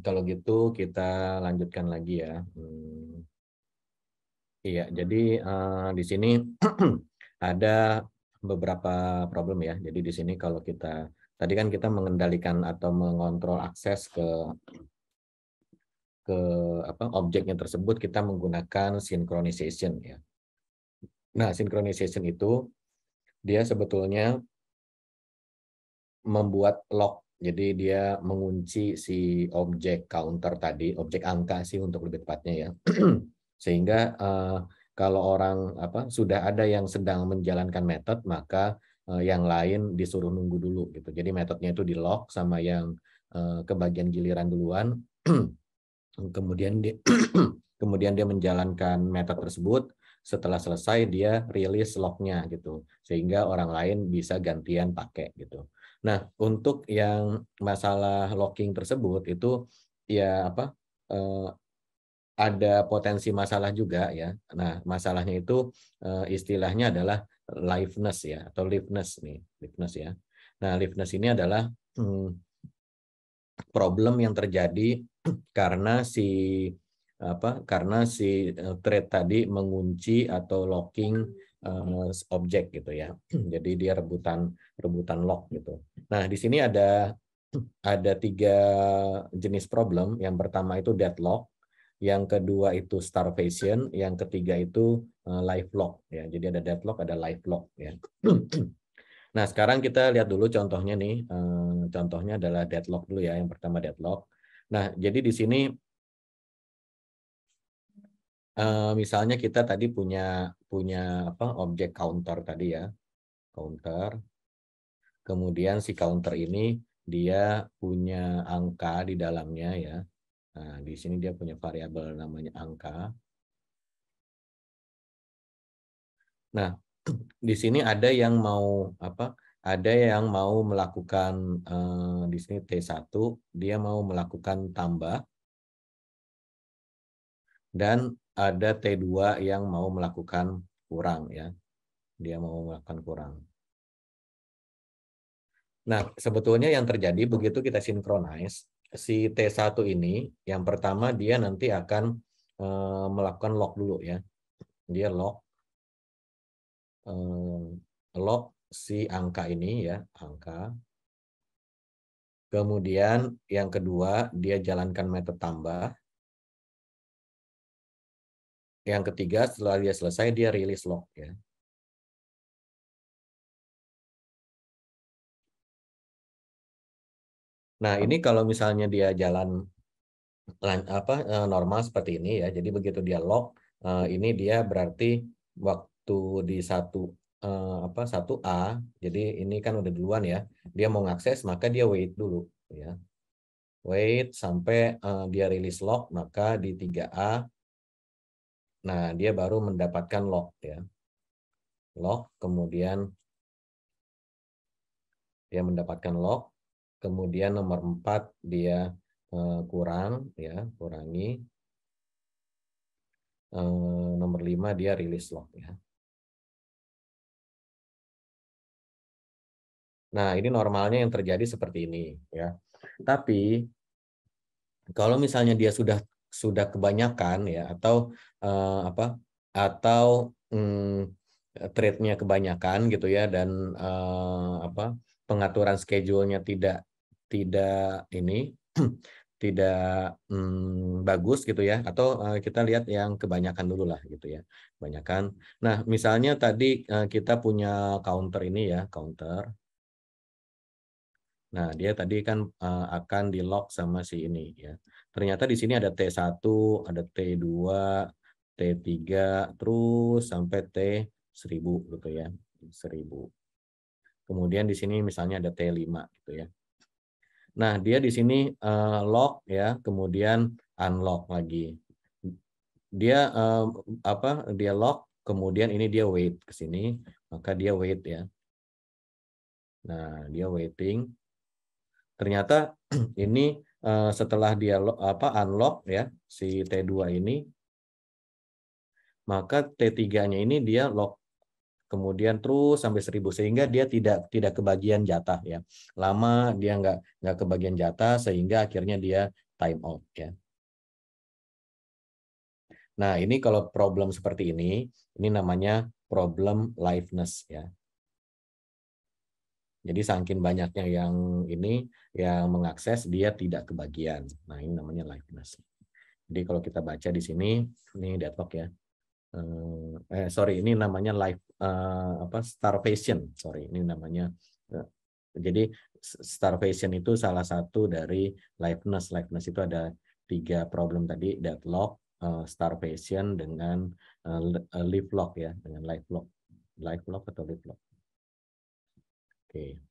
kalau gitu kita lanjutkan lagi ya. Iya, jadi di sini ada beberapa problem ya. Jadi di sini kalau kita tadi kan kita mengendalikan atau mengontrol akses ke objeknya tersebut, kita menggunakan synchronization ya. Nah, synchronization itu dia sebetulnya membuat lock. Jadi dia mengunci si objek counter tadi, objek angka sih untuk lebih tepatnya ya. Sehingga kalau orang sudah ada yang sedang menjalankan metode, maka yang lain disuruh nunggu dulu gitu. Jadi metodenya itu di lock sama yang kebagian giliran duluan. Kemudian dia kemudian dia menjalankan metode tersebut. Setelah selesai dia rilis locknya gitu, sehingga orang lain bisa gantian pakai gitu. Nah, untuk yang masalah locking tersebut itu ya ada potensi masalah juga ya. Nah, masalahnya itu istilahnya adalah liveness ya, atau liveness nih, liveness ya. Nah, liveness ini adalah problem yang terjadi karena si thread tadi mengunci atau locking objek gitu ya. Jadi dia rebutan lock gitu. Nah, di sini ada 3 jenis problem. Yang pertama itu deadlock, yang kedua itu starvation, yang ketiga itu live lock ya. Jadi ada deadlock, ada live lock ya. Nah, sekarang kita lihat dulu contohnya nih. Contohnya adalah deadlock dulu ya. Yang pertama deadlock. Nah, jadi di sini misalnya kita tadi punya objek counter tadi ya. Counter. Kemudian si counter ini dia punya angka di dalamnya ya. Nah, di sini dia punya variabel namanya angka. Nah, di sini ada yang mau ada yang mau melakukan di sini T1, dia mau melakukan tambah, dan ada T2 yang mau melakukan kurang ya. Dia mau melakukan kurang. Nah, sebetulnya yang terjadi begitu kita synchronize, si T1 ini yang pertama dia nanti akan melakukan lock dulu ya. Dia lock si angka ini ya, angka. Kemudian yang kedua dia jalankan metode tambah. Yang ketiga setelah dia selesai dia rilis lock ya. Nah, ini kalau misalnya dia jalan normal seperti ini ya. Jadi begitu dia lock, ini dia berarti waktu di satu A, jadi ini kan udah duluan ya. Dia mau ngakses maka dia wait dulu ya. Wait sampai dia rilis lock, maka di 3A nah dia baru mendapatkan lock ya. Lock, kemudian dia mendapatkan lock, kemudian nomor 4 dia kurang ya, kurangi. Nomor 5 dia rilis lock ya. Nah, ini normalnya yang terjadi seperti ini ya. Tapi kalau misalnya dia sudah kebanyakan ya, atau trade-nya kebanyakan gitu ya, dan pengaturan schedule-nya tidak ini tidak bagus gitu ya, atau kita lihat yang kebanyakan dulu lah gitu ya, kebanyakan. Nah, misalnya tadi kita punya counter ini ya, counter. Nah, dia tadi kan akan di lock sama si ini ya. Ternyata di sini ada T1, ada T2, T3, terus sampai T1000 gitu ya. 1000. Kemudian di sini misalnya ada T5 gitu ya. Nah, dia di sini lock ya, kemudian unlock lagi. Dia dia lock, kemudian ini dia wait ke sini, maka dia wait ya. Nah, dia waiting. Ternyata ini setelah dia unlock ya si T2 ini, maka T3-nya ini dia lock kemudian terus sampai 1000, sehingga dia tidak kebagian jatah ya. Lama dia nggak kebagian jatah, sehingga akhirnya dia time out ya. Nah, ini kalau problem seperti ini namanya problem liveness ya. Jadi saking banyaknya yang mengakses, dia tidak kebagian. Nah, ini namanya liveness. Jadi kalau kita baca di sini, ini deadlock ya. Sorry, ini namanya starvation. Sorry, ini namanya. Jadi starvation itu salah satu dari liveness. Liveness itu ada 3 problem tadi, deadlock, starvation, dengan live lock ya, dengan live lock atau live lock. Oke.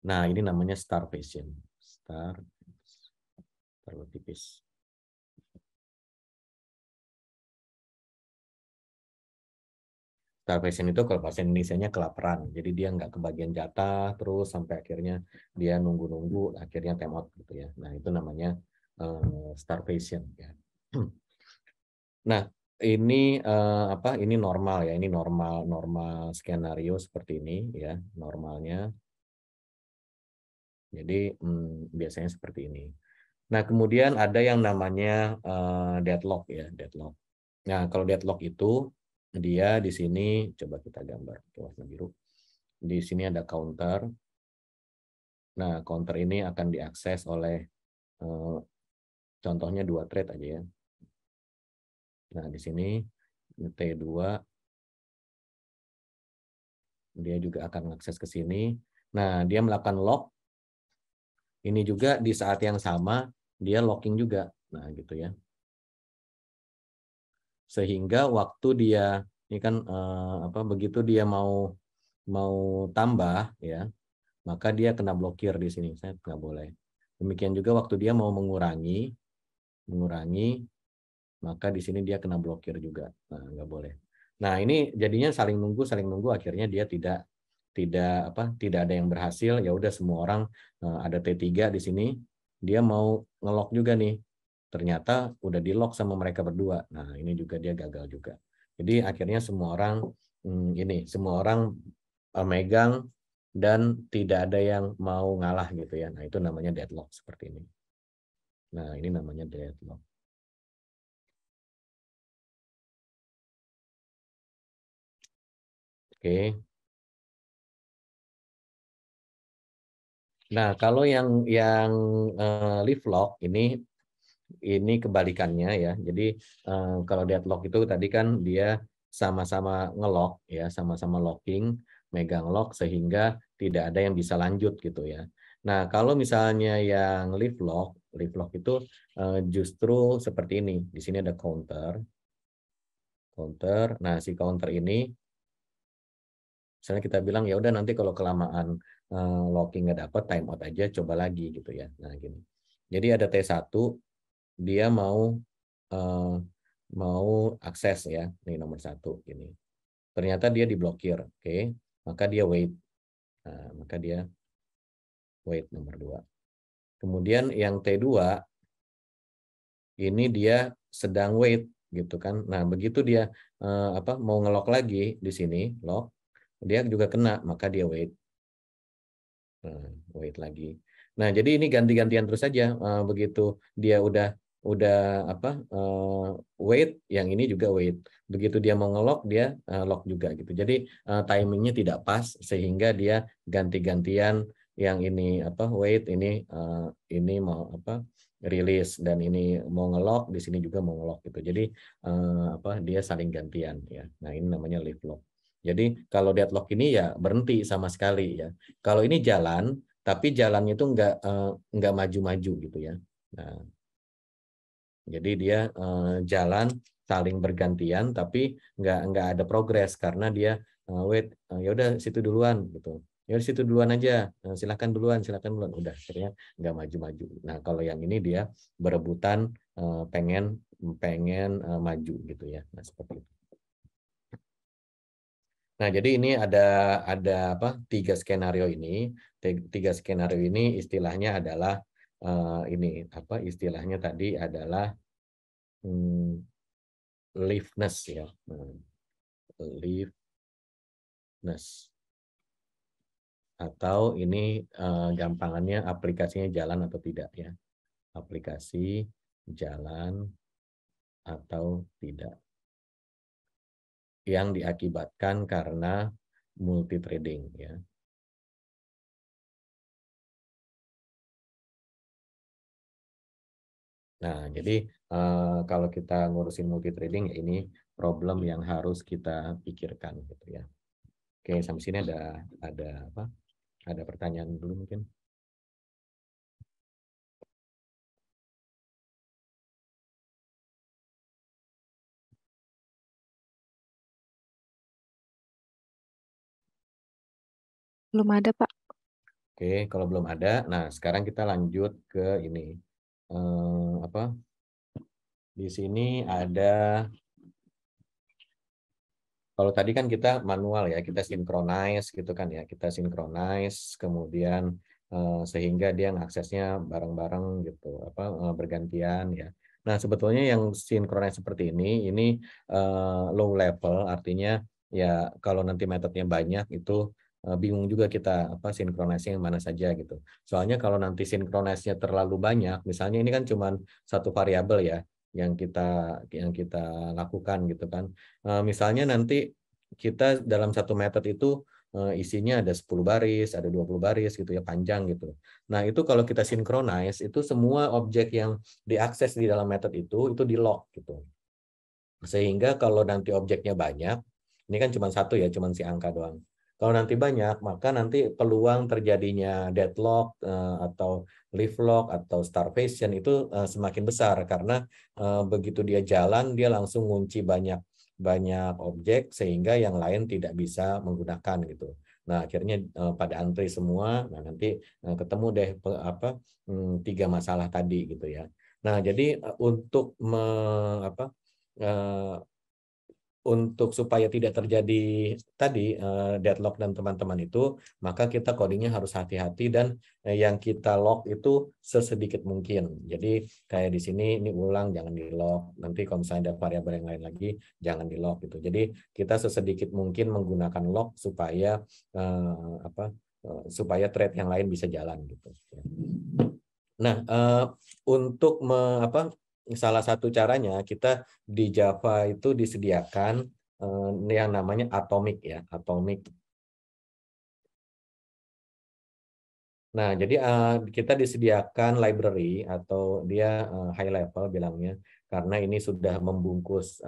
Nah, ini namanya starvation. Terlalu tipis. Starvation itu kalau bahasa Indonesianya kelaparan. Jadi dia nggak kebagian jatah terus sampai akhirnya dia nunggu-nunggu, akhirnya time out gitu ya. Nah, itu namanya starvation ya. Nah, ini ini normal ya. Ini normal skenario seperti ini ya, normalnya. Jadi biasanya seperti ini. Nah, kemudian ada yang namanya deadlock ya, deadlock. Nah, kalau deadlock itu dia di sini, coba kita gambar warna biru. Di sini ada counter. Nah, counter ini akan diakses oleh contohnya 2 trade aja ya. Nah, di sini T2 dia juga akan mengakses ke sini. Nah, dia melakukan lock. Ini juga di saat yang sama dia locking juga. Nah, gitu ya. Sehingga waktu dia ini kan begitu dia mau tambah ya, maka dia kena blokir di sini. Saya nggak boleh. Demikian juga waktu dia mau mengurangi, maka di sini dia kena blokir juga. Nah, nggak boleh. Nah, ini jadinya saling nunggu, akhirnya dia tidak ada yang berhasil. Ya udah, semua orang ada T3 di sini, dia mau ngelok juga nih. Ternyata udah di lock sama mereka berdua. Nah, ini juga dia gagal juga. Jadi akhirnya semua orang megang dan tidak ada yang mau ngalah gitu ya. Nah, itu namanya deadlock seperti ini. Nah, ini namanya deadlock. Oke. Nah, kalau yang live lock ini kebalikannya ya. Jadi kalau deadlock itu tadi kan dia sama-sama ngelock ya, sama-sama locking, megang lock sehingga tidak ada yang bisa lanjut gitu ya. Nah, kalau misalnya yang live lock itu justru seperti ini. Di sini ada counter. Nah, si counter ini misalnya kita bilang ya udah, nanti kalau kelamaan locking nggak dapat, time out aja, coba lagi gitu ya. Nah, gini. Jadi ada T1, dia mau akses ya, ini nomor 1 ini. Ternyata dia diblokir, oke, maka dia wait. Nah, maka dia wait nomor 2. Kemudian yang T2 ini dia sedang wait gitu kan. Nah, begitu dia mau ngelok lagi di sini, lock, dia juga kena, maka dia wait. Nah, wait lagi. Nah, jadi ini ganti-gantian terus saja. Begitu dia udah wait, yang ini juga wait. Begitu dia mau ngelock, dia lock juga gitu. Jadi timingnya tidak pas sehingga dia ganti-gantian, yang ini wait, ini mau rilis, dan ini mau ngelock, di sini juga mau ngelock gitu. Jadi dia saling gantian ya. Nah, ini namanya live lock. Jadi kalau deadlock ini ya berhenti sama sekali ya. Kalau ini jalan, tapi jalannya itu nggak maju-maju gitu ya. Nah, jadi dia jalan saling bergantian, tapi nggak ada progres karena dia wait, ya udah situ duluan gitu. Ya udah situ duluan aja, silakan duluan, udah akhirnya nggak maju-maju. Nah, kalau yang ini dia berebutan pengen maju gitu ya. Nah, seperti itu. Nah, jadi ini ada 3 skenario ini. 3 skenario ini istilahnya adalah istilahnya tadi adalah liveness ya. Liveness. atau ini gampangannya aplikasinya jalan atau tidak ya. Aplikasi jalan atau tidak. Yang diakibatkan karena multi trading ya. Nah, jadi kalau kita ngurusin multi trading ya ini problem yang harus kita pikirkan gitu ya. Oke, sampai sini ada apa? Ada pertanyaan dulu mungkin. Belum ada, Pak. Oke, kalau belum ada, nah sekarang kita lanjut ke ini. Apa? Di sini ada, kalau tadi kan kita manual ya, kita synchronize gitu kan ya, kita synchronize, kemudian sehingga dia ngaksesnya bareng-bareng gitu, apa bergantian ya. Nah sebetulnya yang synchronize seperti ini low level, artinya ya kalau nanti metodenya banyak itu bingung juga kita apa synchronize yang mana saja gitu. Soalnya kalau nanti synchronize-nya terlalu banyak, misalnya ini kan cuma satu variabel ya yang kita lakukan gitu kan. Misalnya nanti kita dalam satu metode itu isinya ada 10 baris, ada 20 baris gitu ya, panjang gitu. Nah, itu kalau kita synchronize, itu semua objek yang diakses di dalam metode itu di lock gitu. Sehingga kalau nanti objeknya banyak, ini kan cuma satu ya, cuma si angka doang. Kalau nanti banyak, maka nanti peluang terjadinya deadlock atau leave lock atau starvation itu semakin besar karena begitu dia jalan, dia langsung ngunci banyak banyak objek sehingga yang lain tidak bisa menggunakan gitu. Nah, akhirnya pada antri semua, nah nanti ketemu deh apa tiga masalah tadi gitu ya. Nah, jadi untuk apa eh, untuk supaya tidak terjadi tadi deadlock dan teman-teman itu, maka kita codingnya harus hati-hati dan yang kita lock itu sesedikit mungkin. Jadi kayak di sini ini ulang jangan di lock. Nanti kalau misalnya ada variabel yang lain lagi jangan di lock gitu. Jadi kita sesedikit mungkin menggunakan lock supaya supaya thread yang lain bisa jalan gitu. Nah, untuk salah satu caranya kita di Java itu disediakan yang namanya atomic ya, atomic. Nah, jadi kita disediakan library atau dia high level bilangnya karena ini sudah membungkus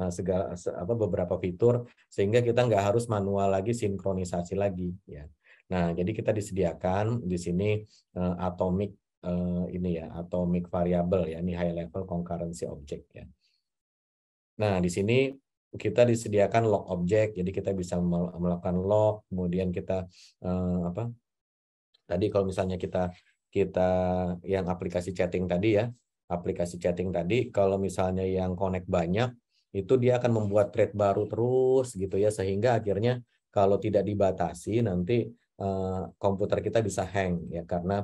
beberapa fitur sehingga kita nggak harus manual lagi sinkronisasi lagi ya. Nah, jadi kita disediakan di sini atomic ini ya, atomic variable ya, ini high level concurrency object ya. Nah, di sini kita disediakan log object, jadi kita bisa melakukan log, kemudian kita apa? Tadi kalau misalnya kita kita yang aplikasi chatting tadi ya, aplikasi chatting tadi, kalau misalnya yang connect banyak, itu dia akan membuat thread baru terus gitu ya, sehingga akhirnya kalau tidak dibatasi nanti komputer kita bisa hang ya karena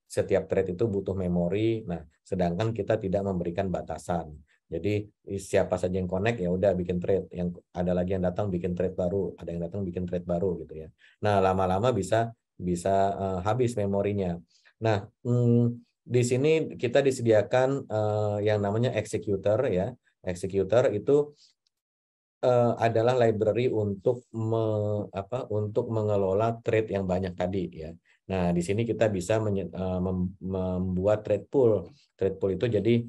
setiap thread itu butuh memori. Nah, sedangkan kita tidak memberikan batasan. Jadi siapa saja yang connect ya udah bikin thread, yang ada lagi yang datang bikin thread baru, ada yang datang bikin thread baru gitu ya. Nah, lama-lama bisa habis memorinya. Nah, di sini kita disediakan yang namanya executor ya. Executor itu adalah library untuk mengelola thread yang banyak tadi ya. Nah, di sini kita bisa membuat thread pool. Thread pool itu jadi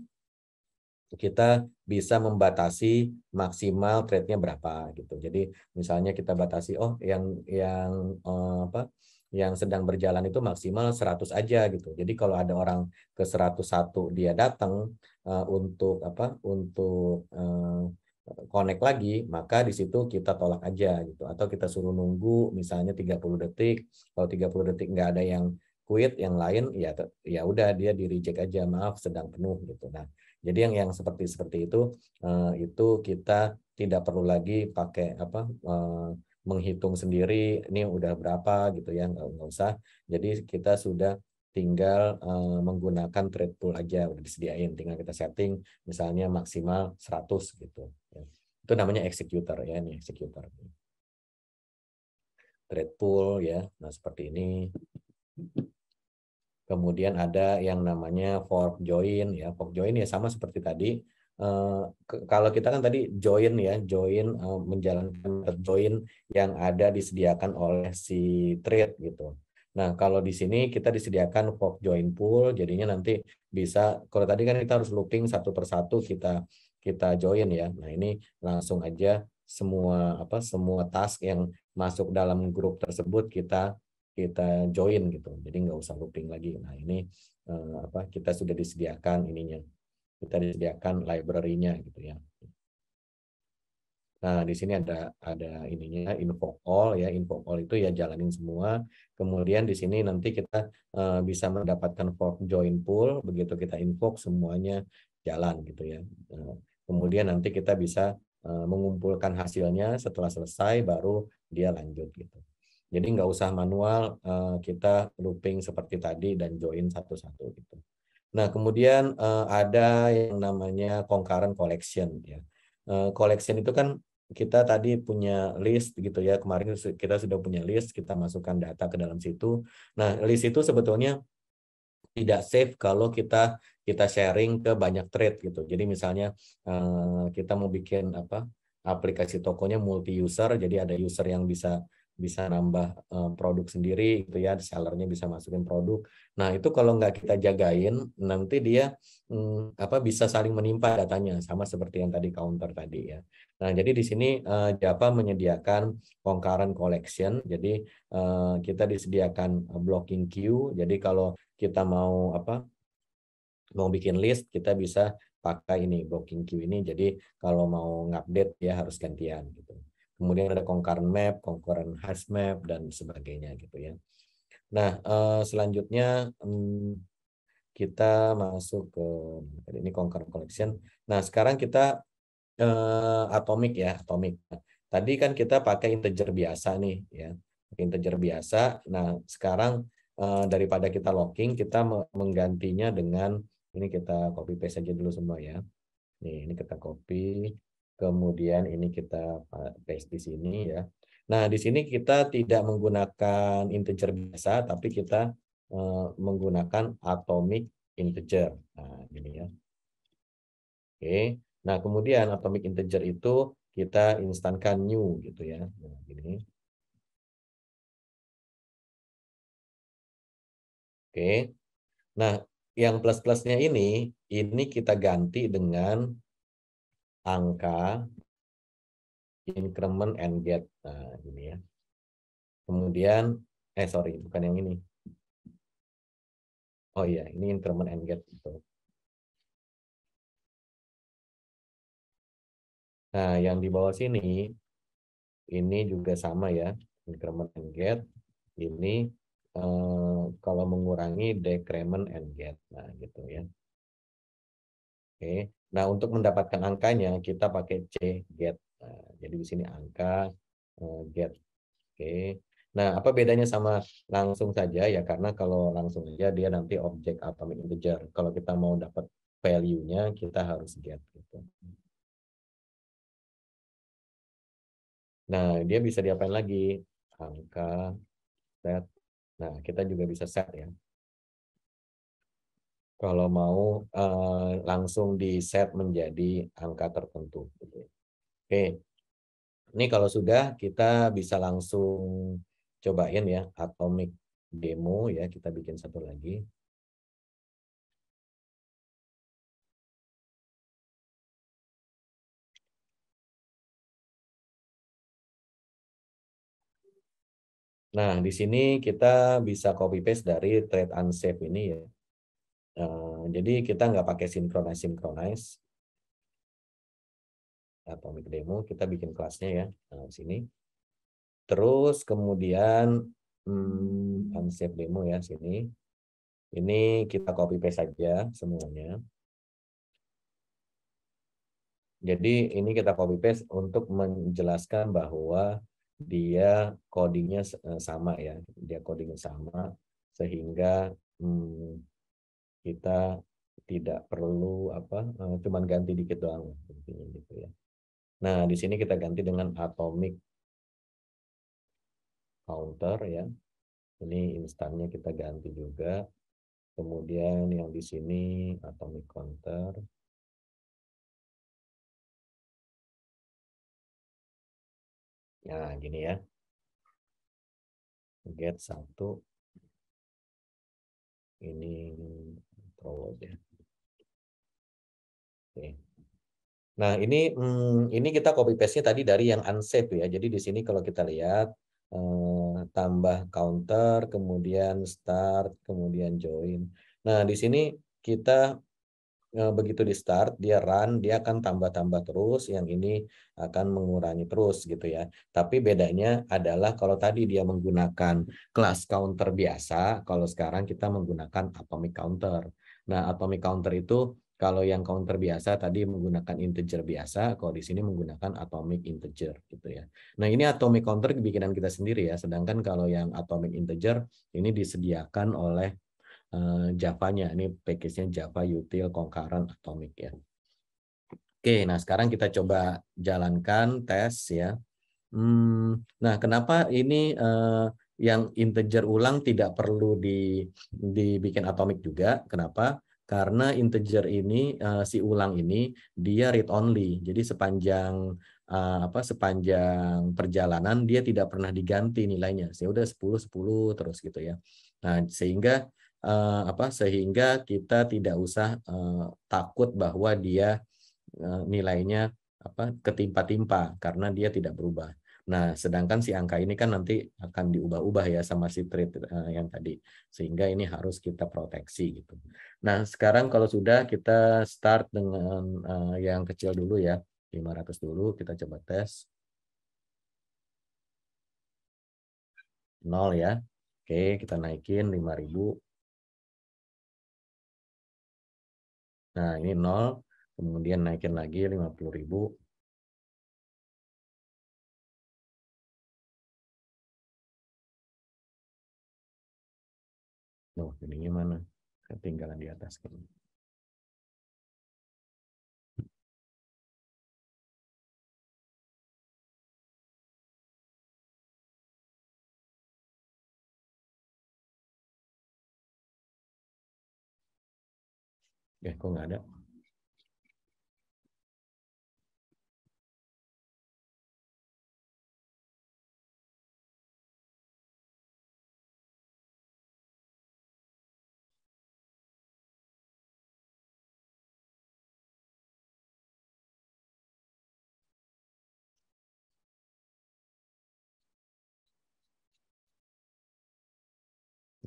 kita bisa membatasi maksimal thread-nya berapa gitu. Jadi misalnya kita batasi yang sedang berjalan itu maksimal 100 aja gitu. Jadi kalau ada orang ke 101 dia datang untuk connect lagi, maka di situ kita tolak aja gitu atau kita suruh nunggu misalnya 30 detik. Kalau 30 detik nggak ada yang quit, yang lain ya udah dia di reject aja, maaf sedang penuh gitu. Nah, jadi yang seperti itu kita tidak perlu lagi pakai menghitung sendiri ini udah berapa gitu ya, nggak usah. Jadi kita sudah tinggal menggunakan thread pool aja, udah disediain, tinggal kita setting misalnya maksimal 100 gitu. Itu namanya executor ya, ini executor. thread pool ya. Nah, seperti ini. Kemudian ada yang namanya fork join ya. Fork join ya sama seperti tadi. Kalau kita kan tadi join ya, join menjalankan join yang ada disediakan oleh si thread gitu. Nah, kalau di sini kita disediakan fork join pool, jadinya nanti bisa, kalau tadi kan kita harus looping satu persatu kita join ya. Nah, ini langsung aja semua task yang masuk dalam grup tersebut kita join gitu. Jadi nggak usah looping lagi. Nah, ini kita sudah disediakan ininya. Kita disediakan library-nya gitu ya. Nah, di sini ada ininya invoke all ya. Invoke all itu ya jalanin semua. Kemudian di sini nanti kita bisa mendapatkan fork join pool, begitu kita invoke semuanya jalan gitu ya. Kemudian nanti kita bisa mengumpulkan hasilnya, setelah selesai baru dia lanjut gitu. Jadi nggak usah manual, kita looping seperti tadi dan join satu-satu gitu. Nah, kemudian ada yang namanya concurrent collection ya. Collection itu kan kita tadi punya list gitu ya. Kemarin kita sudah punya list, kita masukkan data ke dalam situ. Nah, list itu sebetulnya tidak safe kalau kita sharing ke banyak thread gitu. Jadi misalnya kita mau bikin aplikasi tokonya multi user, jadi ada user yang bisa nambah produk sendiri gitu ya, sellernya bisa masukin produk. Nah, itu kalau nggak kita jagain nanti dia bisa saling menimpa datanya, sama seperti yang tadi counter tadi ya. Nah, jadi di sini Java menyediakan concurrent collection. Jadi kita disediakan blocking queue. Jadi kalau kita mau bikin list, kita bisa pakai ini blocking queue ini. Jadi kalau mau ngupdate ya harus gantian gitu. Kemudian ada concurrent map, concurrent hash map dan sebagainya gitu ya. Nah, selanjutnya kita masuk ke ini concurrent collection. Nah, sekarang kita atomic ya, atomic. Tadi kan kita pakai integer biasa nih ya. Integer biasa. Nah, sekarang daripada kita locking, kita menggantinya dengan ini, kita copy paste aja dulu semua ya. Nih, ini kita copy. Kemudian ini kita paste di sini ya. Nah, di sini kita tidak menggunakan integer biasa, tapi kita menggunakan atomic integer. Nah, ini ya. Oke. Nah, kemudian atomic integer itu kita instankan new gitu ya. Nah, gini. Oke. Nah, yang plus-plusnya ini kita ganti dengan angka increment and get. Nah, ini ya. Kemudian sorry, bukan yang ini. Oh iya, ini increment and get gitu. Nah, yang di bawah sini ini juga sama ya, increment and get. Ini kalau mengurangi decrement and get. Nah, gitu ya. Oke. Nah, untuk mendapatkan angkanya kita pakai C get. Nah, jadi di sini angka get. Oke. Nah, apa bedanya sama langsung saja ya? Karena kalau langsung saja dia nanti objek atomic integer. Kalau kita mau dapat value-nya kita harus get gitu. Nah, dia bisa diapain lagi? Angka set. Nah, kita juga bisa set ya. Kalau mau langsung di set menjadi angka tertentu. Gitu. Oke. Ini kalau sudah kita bisa langsung cobain ya atomic demo ya, kita bikin satu lagi. Nah, di sini kita bisa copy paste dari thread unsafe ini ya. Jadi kita nggak pakai synchronize atomic demo, kita bikin kelasnya ya. Nah, di sini. Terus kemudian unsafe demo ya sini. Ini kita copy paste saja semuanya. Jadi ini kita copy paste untuk menjelaskan bahwa dia codingnya sama ya, dia codingnya sama sehingga kita tidak perlu cuman ganti dikit doang gitu ya. Nah, di sini kita ganti dengan atomic counter ya. Ini instannya kita ganti juga. Kemudian yang di sini atomic counter. Nah, gini ya. Get 1. Ini throw aja. Oke. Nah, ini kita copy paste-nya tadi dari yang unsave ya. Jadi di sini kalau kita lihat tambah counter, kemudian start, kemudian join. Nah, di sini kita begitu di start, dia run, dia akan tambah-tambah terus, yang ini akan mengurangi terus gitu ya. Tapi bedanya adalah kalau tadi dia menggunakan class counter biasa, kalau sekarang kita menggunakan atomic counter. Nah, atomic counter itu kalau yang counter biasa tadi menggunakan integer biasa, kalau di sini menggunakan atomic integer gitu ya. Nah, ini atomic counter bikinan kita sendiri ya, sedangkan kalau yang atomic integer ini disediakan oleh Java-nya. Ini package-nya Java Util Concurrent Atomic ya. Oke, nah sekarang kita coba jalankan tes ya. Nah, kenapa ini yang integer ulang tidak perlu dibikin atomic juga? Kenapa? Karena integer ini si ulang ini dia read only. Jadi sepanjang perjalanan dia tidak pernah diganti nilainya. Ya udah 10 10 terus gitu ya. Nah, sehingga kita tidak usah takut bahwa dia nilainya ketimpa-timpa karena dia tidak berubah. Nah, sedangkan si angka ini kan nanti akan diubah-ubah ya sama si trade yang tadi. Sehingga ini harus kita proteksi gitu. Nah, sekarang kalau sudah kita start dengan yang kecil dulu ya. 500 dulu, kita coba tes. 0 ya. Oke, kita naikin 5.000. Nah, ini 0. Kemudian naikin lagi 50.000. Loh, ininya mana? Ketinggalan di atas kan. Kok nggak ada?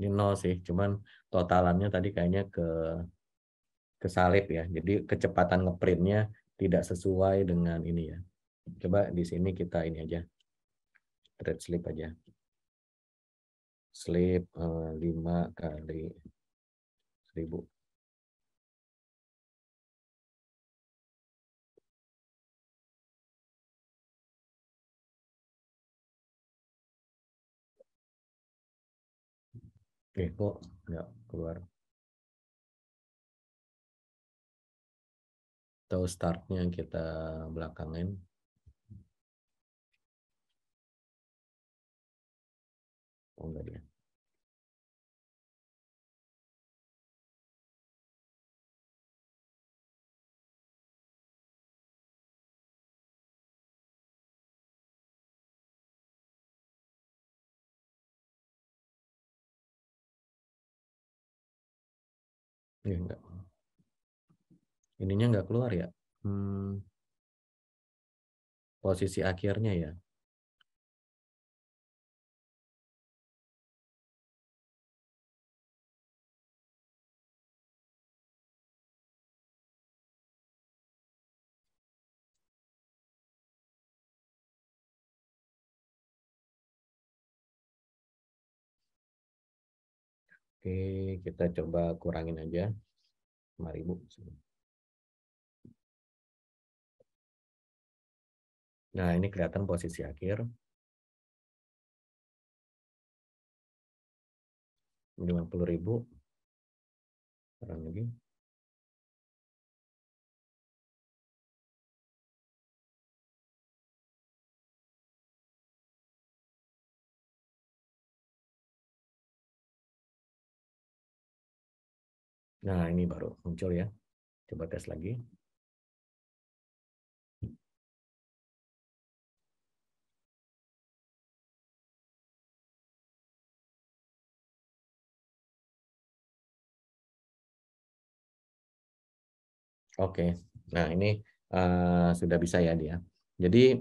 Ini 0 sih, cuman totalannya tadi kayaknya kesalip ya. Jadi kecepatan ngeprintnya tidak sesuai dengan ini ya. Coba di sini kita ini aja, trade slip aja. Slip 5 kali 1.000. Kok nggak keluar? Atau startnya kita belakangin. Oh enggak dia. Enggak. Ininya nggak keluar ya. Posisi akhirnya ya. Oke, kita coba kurangin aja 5.000. Nah, ini kelihatan posisi akhir. 50.000. Kurang lagi. Nah, ini baru muncul ya. Coba tes lagi. Oke, nah ini sudah bisa ya dia. Jadi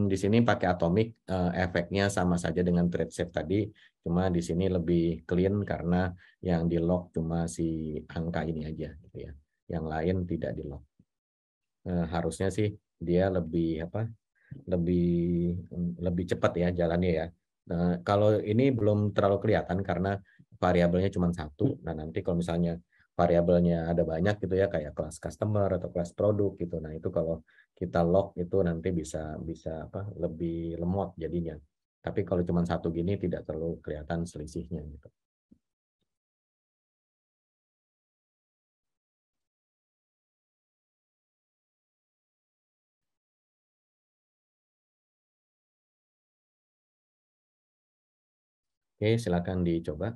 di sini pakai atomic, efeknya sama saja dengan thread shape tadi, cuma di sini lebih clean karena yang di lock cuma si angka ini aja gitu ya. Yang lain tidak di lock. Harusnya sih dia lebih apa? Lebih lebih cepat ya jalannya ya. Nah, kalau ini belum terlalu kelihatan karena variabelnya cuma satu. Nah, nanti kalau misalnya variabelnya ada banyak gitu ya, kayak kelas customer atau kelas produk gitu. Nah, itu kalau kita lock itu nanti bisa bisa apa? Lebih lemot jadinya. Tapi kalau cuma satu gini tidak terlalu kelihatan selisihnya gitu. Oke, silakan dicoba.